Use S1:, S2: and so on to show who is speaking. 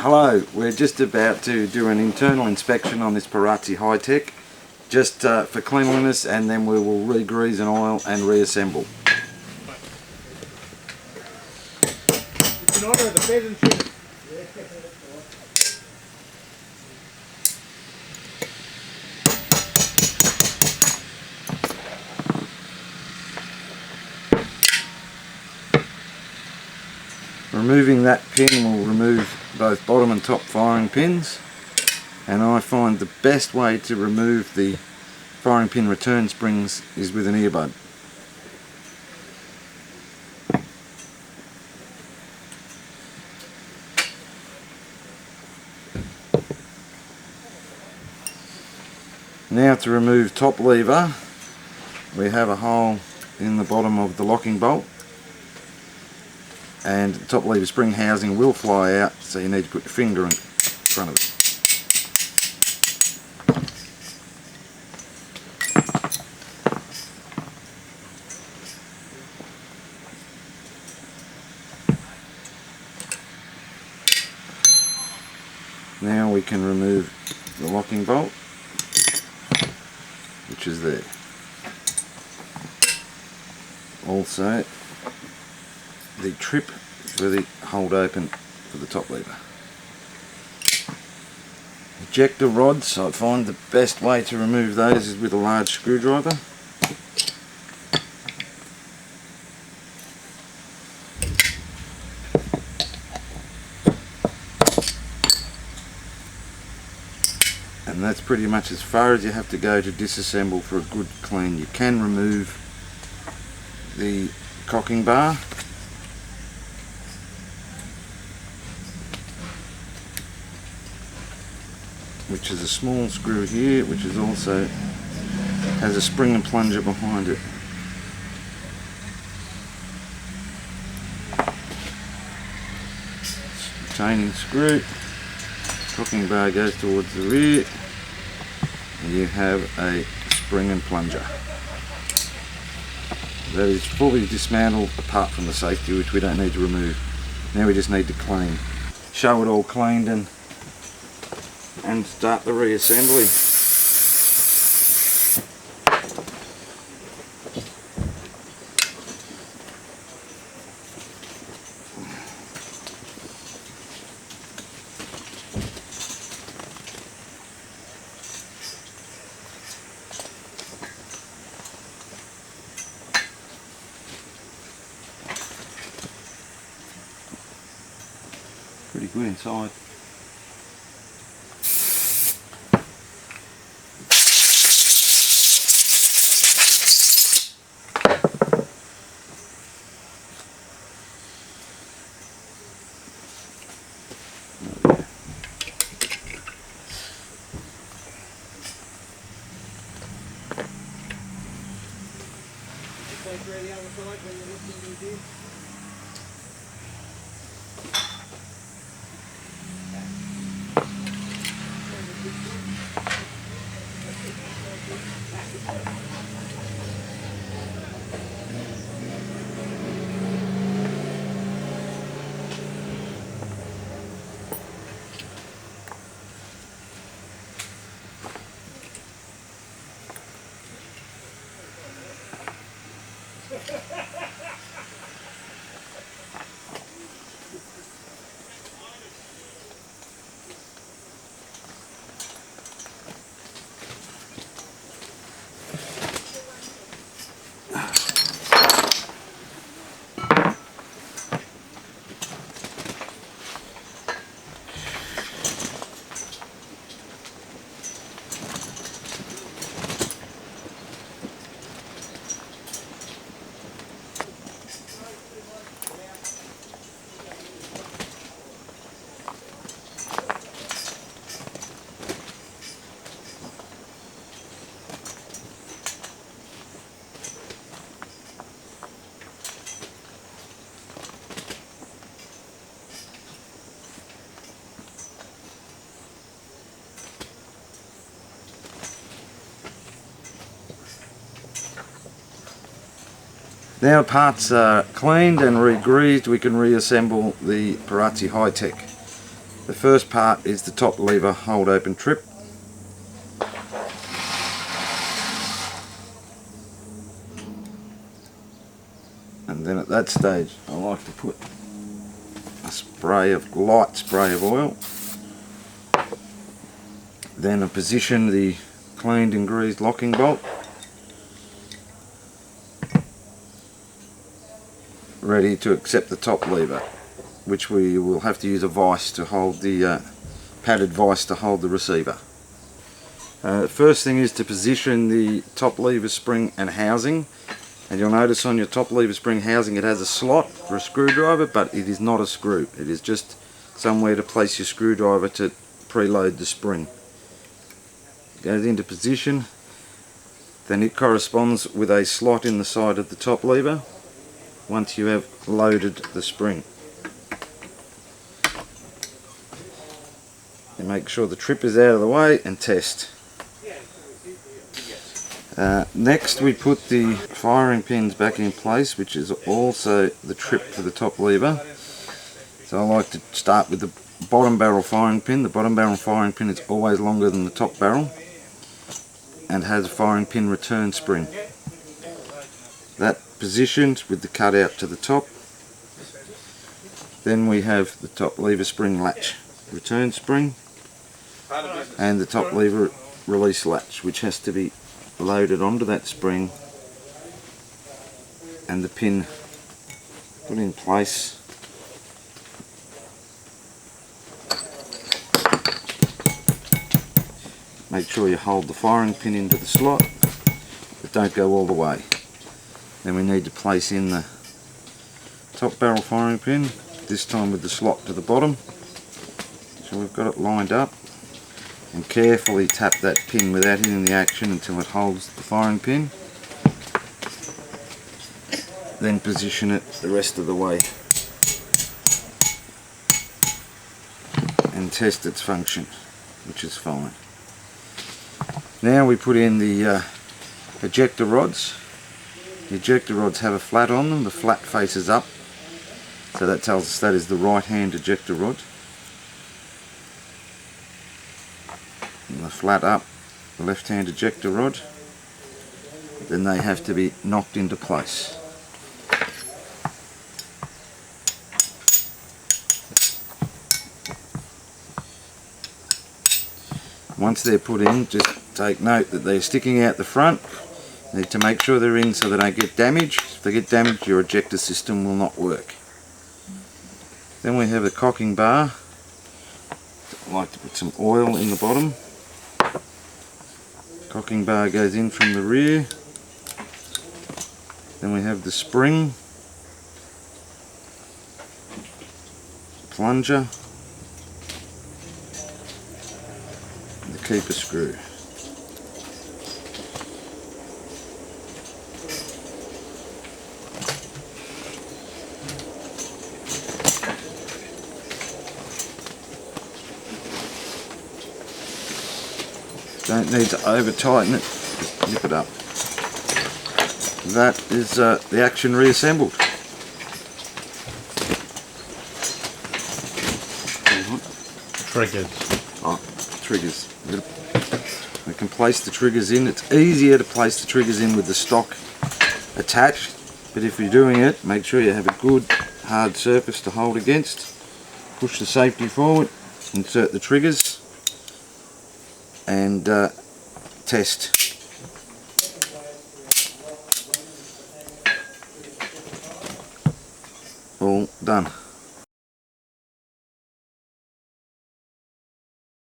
S1: Hello, we're just about to do an internal inspection on this Perazzi Hi just for cleanliness, and then we will re-grease and oil and reassemble.
S2: It's in order of the pheasant shooting.
S1: Removing that pin will remove both bottom and top firing pins, and I find the best way to remove the firing pin return springs is with an earbud. Now to remove top lever, we have a hole in the bottom of the locking bolt, and the top lever spring housing will fly out, so you need to put your finger in front of it. Now we can remove the locking bolt, which is there. Also the trip for the hold open for the top lever. Ejector rods, I find the best way to remove those is with a large screwdriver. And that's pretty much as far as you have to go to disassemble for a good clean. You can remove the cocking bar, which is a small screw here, which is also has a spring and plunger behind it. Retaining screw, cocking bar goes towards the rear, and you have a spring and plunger. That is fully dismantled apart from the safety, which we don't need to remove. Now we just need to clean. Show it all cleaned and start the reassembly. Pretty good inside.
S2: Ready on the side when you're looking to do.
S1: Now parts are cleaned and re-greased, we can reassemble the Perazzi Hi. The first part is the top lever hold open trip. And then at that stage I like to put a light spray of oil. Then I position the cleaned and greased locking bolt, ready to accept the top lever, which we will have to use a vise to hold the padded vise to hold the receiver. First thing is to position the top lever spring and housing, and you'll notice on your top lever spring housing it has a slot for a screwdriver, but it is not a screw. It is just somewhere to place your screwdriver to preload the spring. It goes into position, then it corresponds with a slot in the side of the top lever once you have loaded the spring. And make sure the trip is out of the way and test. Next we put the firing pins back in place, which is also the trip for the top lever. So I like to start with the bottom barrel firing pin. The bottom barrel firing pin is always longer than the top barrel and has a firing pin return spring. That positioned with the cutout to the top. Then we have the top lever spring latch return spring and the top lever release latch, which has to be loaded onto that spring and the pin put in place. Make sure you hold the firing pin into the slot, but don't go all the way. Then we need to place in the top barrel firing pin, this time with the slot to the bottom. So we've got it lined up, and carefully tap that pin without hitting the action until it holds the firing pin. Then position it the rest of the way and test its function, which is fine. Now we put in the ejector rods. The ejector rods have a flat on them. The flat faces up, so that tells us that is the right hand ejector rod. And the flat up, the left hand ejector rod. Then they have to be knocked into place. Once they're put in, just take note that they're sticking out the front. You need to make sure they're in so they don't get damaged. If they get damaged, your ejector system will not work. Then we have the cocking bar. I like to put some oil in the bottom. Cocking bar goes in from the rear. Then we have the spring, plunger, and the keeper screw. Don't need to over tighten it, just nip it up. That is the action reassembled.
S3: Triggers.
S1: Oh, triggers. We can place the triggers in. It's easier to place the triggers in with the stock attached, but if you're doing it, make sure you have a good hard surface to hold against. Push the safety forward, insert the triggers, and test. All done.